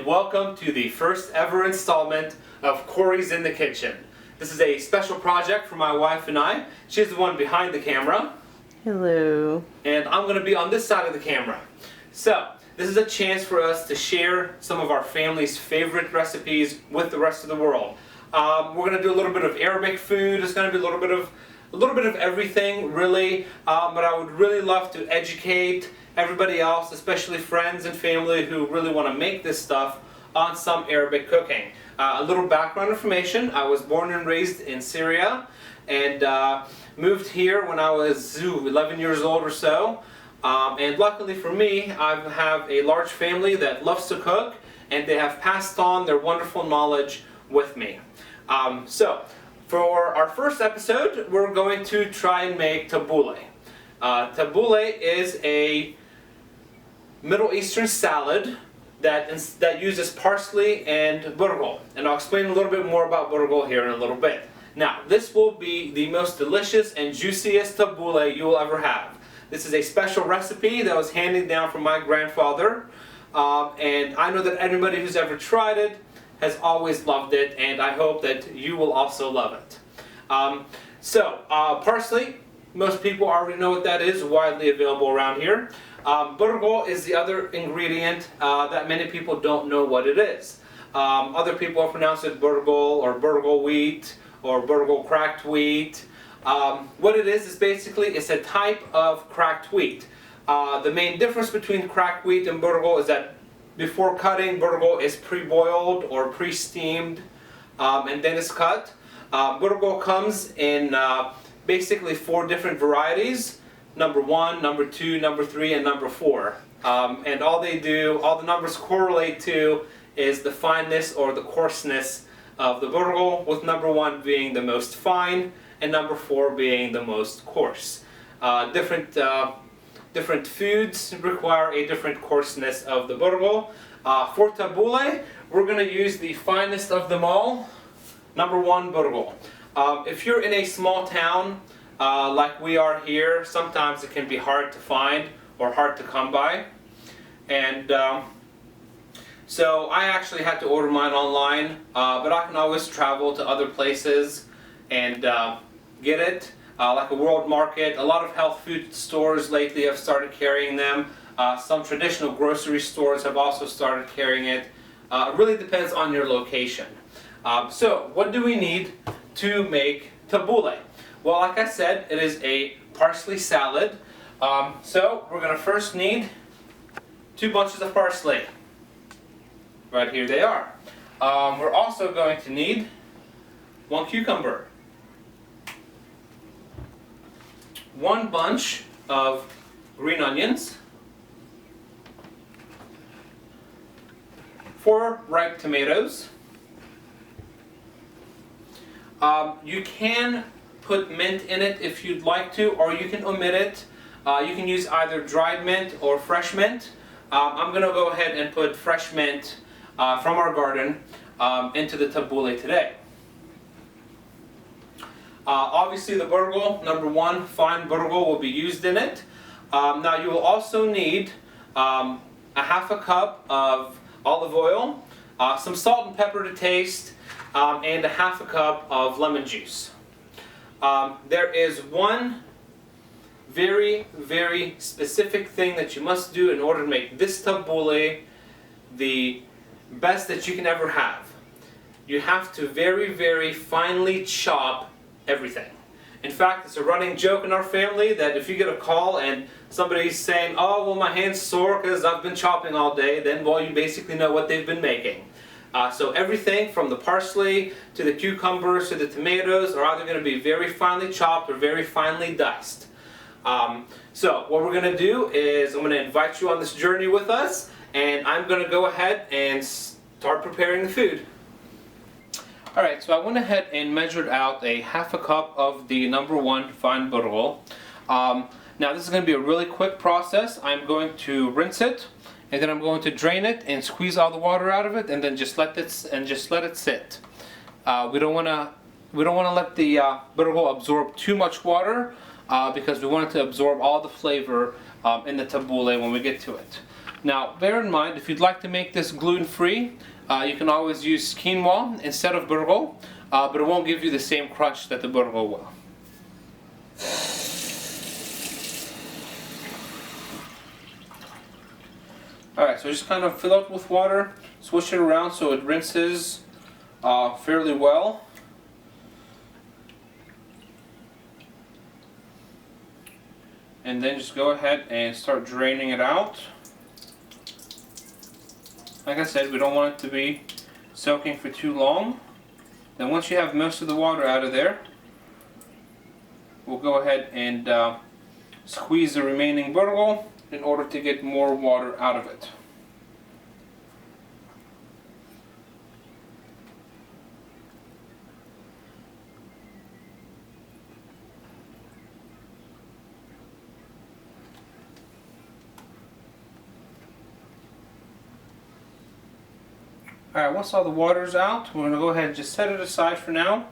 and welcome to the first ever installment of Corey's in the Kitchen. This is a special project for my wife and I. She's the one behind the camera. Hello. And I'm going to be on this side of the camera. So, this is a chance for us to share some of our family's favorite recipes with the rest of the world. We're going to do a little bit of Arabic food. It's going to be a little bit of everything, really. But I would really love to educate everybody else, especially friends and family who really want to make this stuff, on some Arabic cooking. A little background information: I was born and raised in Syria, and moved here when I was 11 years old or so. And luckily for me, I have a large family that loves to cook, and they have passed on their wonderful knowledge with me. So, for our first episode, we're going to try and make tabbouleh. Tabbouleh is a Middle Eastern salad that uses parsley and burghul. And I'll explain a little bit more about burghul here in a little bit. Now, this will be the most delicious and juiciest tabbouleh you will ever have. This is a special recipe that was handed down from my grandfather. And I know that everybody who's ever tried it has always loved it, and I hope that you will also love it. Parsley, most people already know what that is, widely available around here. Burghul is the other ingredient that many people don't know what it is. Other people pronounce it burghul or burghul wheat or burghul cracked wheat. What it is basically it's a type of cracked wheat. The main difference between cracked wheat and burghul is that before cutting, burghul is pre-boiled or pre-steamed, and then it's cut. Burghul comes in basically 4 different varieties: number 1, number 2, number 3, and number 4. And all the numbers correlate to is the fineness or the coarseness of the burghul, with number 1 being the most fine and number 4 being the most coarse. Different foods require a different coarseness of the burghul. For tabbouleh, we're going to use the finest of them all, number 1 burghul. If you're in a small town like we are here, sometimes it can be hard to find or hard to come by. And so I actually had to order mine online, but I can always travel to other places and get it. Like a World Market, a lot of health food stores lately have started carrying them. Some traditional grocery stores have also started carrying it. It really depends on your location. So what do we need to make tabbouleh? Well, like I said, it is a parsley salad. So we're going to first need 2 bunches of parsley. Right here they are. We're also going to need 1 cucumber, 1 bunch of green onions, 4 ripe tomatoes. You can put mint in it if you'd like to, or you can omit it. You can use either dried mint or fresh mint. I'm going to go ahead and put fresh mint from our garden into the tabbouleh today. Obviously the burghul, number 1, fine burghul, will be used in it. Now you will also need a half a cup of olive oil, some salt and pepper to taste, and a half a cup of lemon juice. There is one very, very specific thing that you must do in order to make this tabbouleh the best that you can ever have. You have to very, very finely chop everything. In fact, it's a running joke in our family that if you get a call and somebody's saying, "Oh, well, my hand's sore because I've been chopping all day," then, well, you basically know what they've been making. So everything from the parsley to the cucumbers to the tomatoes are either going to be very finely chopped or very finely diced. So what we're going to do is I'm going to invite you on this journey with us, and I'm going to go ahead and start preparing the food. Alright, so I went ahead and measured out a half a cup of the number 1 fine burghul. Now this is going to be a really quick process. I'm going to rinse it, and then I'm going to drain it and squeeze all the water out of it, and then just let it sit. We don't want to let the burghul absorb too much water because we want it to absorb all the flavor in the tabbouleh when we get to it. Now, bear in mind, if you'd like to make this gluten-free, you can always use quinoa instead of burgo, but it won't give you the same crunch that the burgo will. Alright, so just kind of fill it with water, swish it around so it rinses fairly well. And then just go ahead and start draining it out. Like I said, we don't want it to be soaking for too long. Then once you have most of the water out of there, we'll go ahead and squeeze the remaining burgo in order to get more water out of it. Alright, once all the water's out, we're going to go ahead and just set it aside for now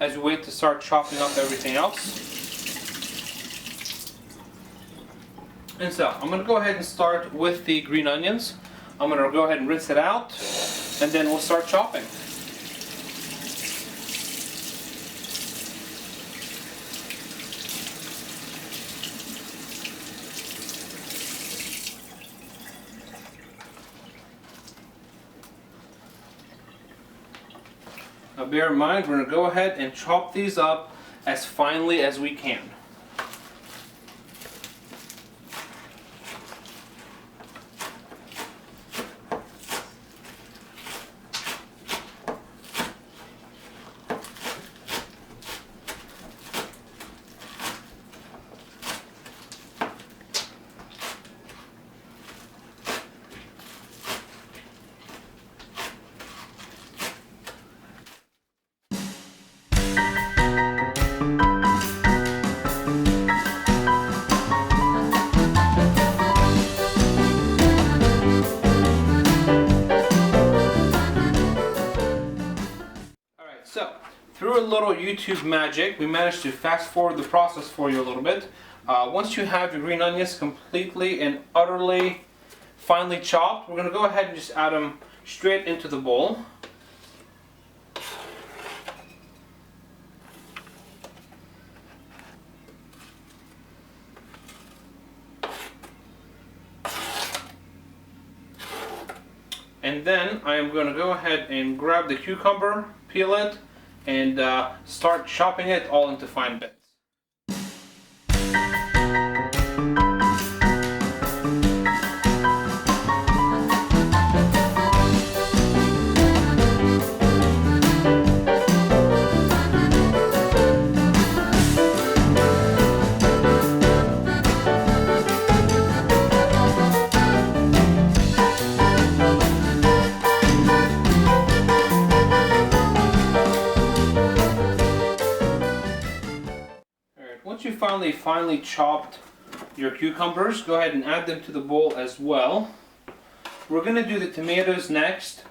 as we wait to start chopping up everything else. And so, I'm going to go ahead and start with the green onions. I'm going to go ahead and rinse it out, and then we'll start chopping. Now bear in mind, we're going to go ahead and chop these up as finely as we can. So, through a little YouTube magic, we managed to fast forward the process for you a little bit. Once you have your green onions completely and utterly finely chopped, we're going to go ahead and just add them straight into the bowl. And then I am going to go ahead and grab the cucumber, peel it, and start chopping it all into fine bits. Once you finally chopped your cucumbers, go ahead and add them to the bowl as well. We're going to do the tomatoes next.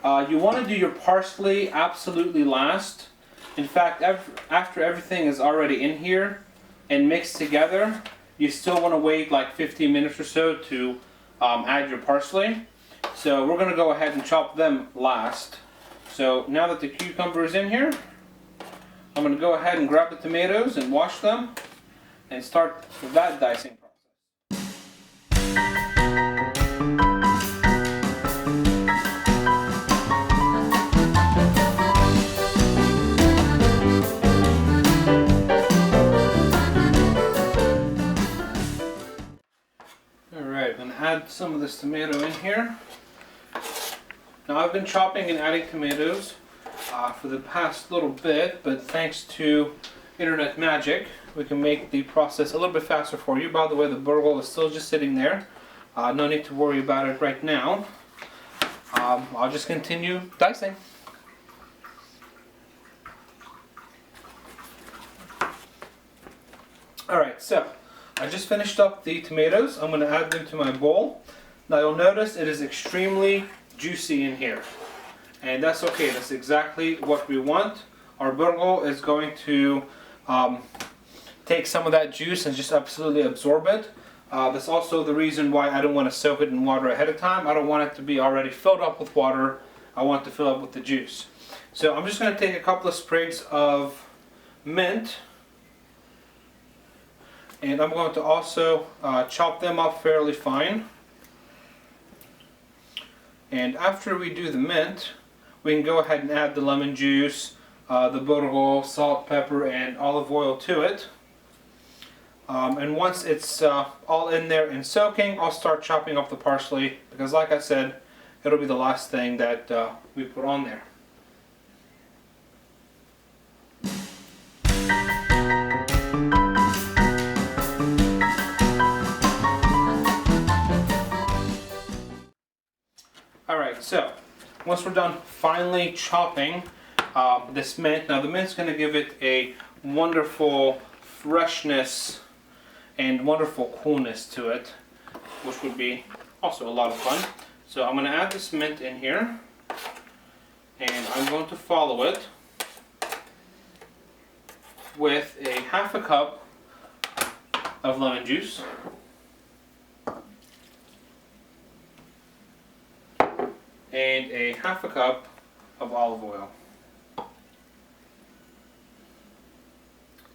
You want to do your parsley absolutely last. In fact, after everything is already in here and mixed together, you still want to wait like 15 minutes or so to add your parsley. So we're going to go ahead and chop them last. So now that the cucumber is in here, I'm going to go ahead and grab the tomatoes and wash them and start that dicing process. Alright, I'm going to add some of this tomato in here. Now I've been chopping and adding tomatoes for the past little bit, but thanks to internet magic, we can make the process a little bit faster for you. By the way, the burgle is still just sitting there. No need to worry about it right now. I'll just continue dicing. Alright, so I just finished up the tomatoes. I'm going to add them to my bowl. Now you'll notice it is extremely juicy in here. And that's okay, that's exactly what we want. Our burgle is going to take some of that juice and just absolutely absorb it. That's also the reason why I don't want to soak it in water ahead of time. I don't want it to be already filled up with water. I want it to fill up with the juice. So I'm just going to take a couple of sprigs of mint, and I'm going to also chop them up fairly fine. And after we do the mint, we can go ahead and add the lemon juice, the burgo, salt, pepper, and olive oil to it. And once it's all in there and soaking, I'll start chopping up the parsley, because like I said, it'll be the last thing that we put on there. Alright, so once we're done finally chopping this mint, now the mint's going to give it a wonderful freshness and wonderful coolness to it, which would be also a lot of fun. So I'm going to add this mint in here, and I'm going to follow it with a half a cup of lemon juice, and a half a cup of olive oil.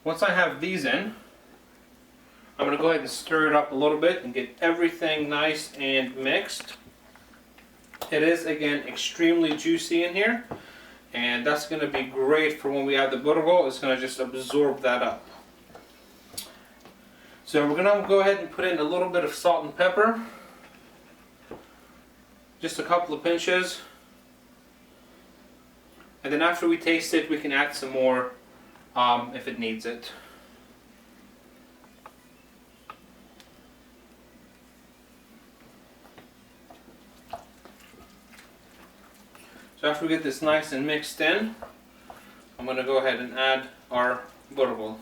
Once I have these in, I'm going to go ahead and stir it up a little bit and get everything nice and mixed. It is, again, extremely juicy in here, and that's going to be great for when we add the burgo. It's going to just absorb that up. So we're going to go ahead and put in a little bit of salt and pepper. Just a couple of pinches. And then after we taste it, we can add some more if it needs it. So after we get this nice and mixed in, I'm going to go ahead and add our burgo.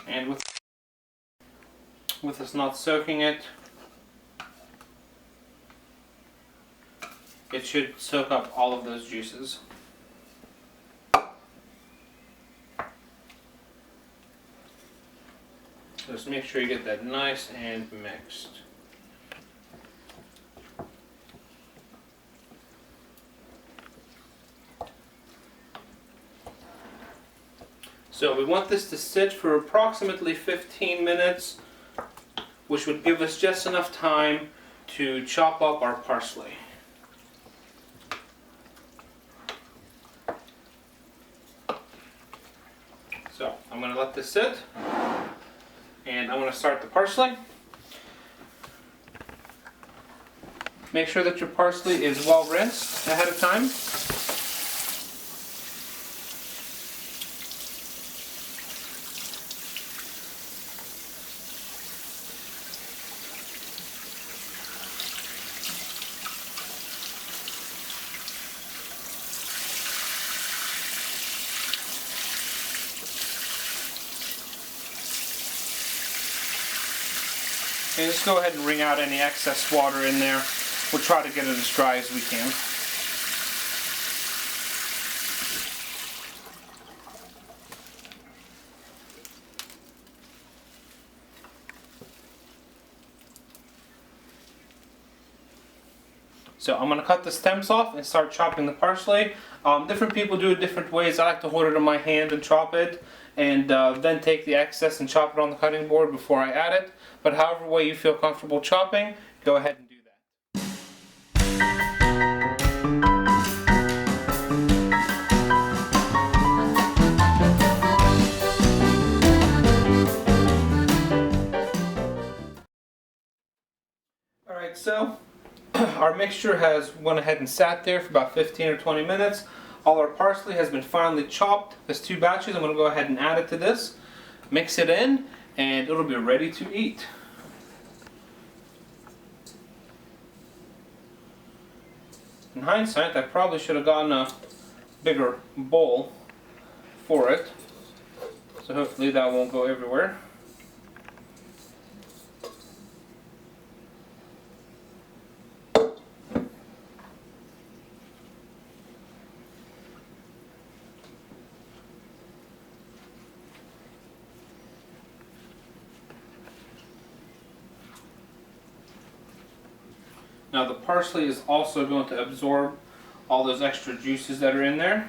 And with us not soaking it, it should soak up all of those juices. Just make sure you get that nice and mixed. So we want this to sit for approximately 15 minutes, which would give us just enough time to chop up our parsley. So I'm going to let this sit, and I'm going to start the parsley. Make sure that your parsley is well rinsed ahead of time. And just go ahead and wring out any excess water in there. We'll try to get it as dry as we can. So I'm going to cut the stems off and start chopping the parsley. Different people do it different ways. I like to hold it in my hand and chop it, and then take the excess and chop it on the cutting board before I add it. But however way you feel comfortable chopping, go ahead and do that. Alright, so our mixture has went ahead and sat there for about 15 or 20 minutes. All our parsley has been finely chopped. There's 2 batches. I'm going to go ahead and add it to this, mix it in, and it'll be ready to eat. In hindsight, I probably should have gotten a bigger bowl for it. So hopefully that won't go everywhere. Now the parsley is also going to absorb all those extra juices that are in there.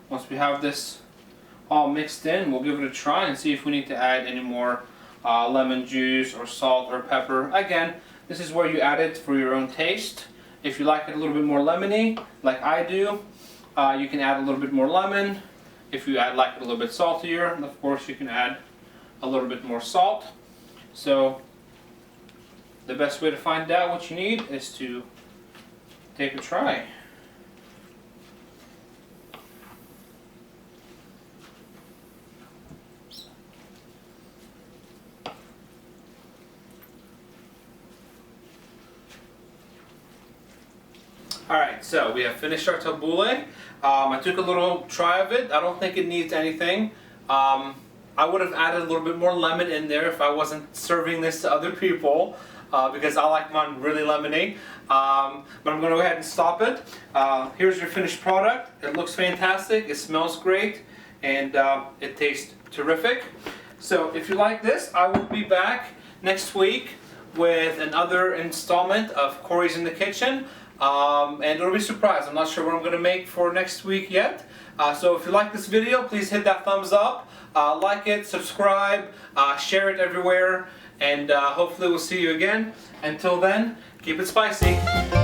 Once we have this all mixed in, we'll give it a try and see if we need to add any more lemon juice or salt or pepper. Again, this is where you add it for your own taste. If you like it a little bit more lemony, like I do, you can add a little bit more lemon. If you like it a little bit saltier, of course you can add a little bit more salt. So the best way to find out what you need is to take a try. Alright, so we have finished our tabbouleh. I took a little try of it. I don't think it needs anything. I would have added a little bit more lemon in there if I wasn't serving this to other people. Because I like mine really lemony. But I'm going to go ahead and stop it. Here's your finished product. It looks fantastic, it smells great, and it tastes terrific. So if you like this, I will be back next week with another installment of Corey's in the Kitchen. And it'll be a surprise. I'm not sure what I'm going to make for next week yet. So if you like this video, please hit that thumbs up, like it, subscribe, share it everywhere. And hopefully we'll see you again. Until then, keep it spicy.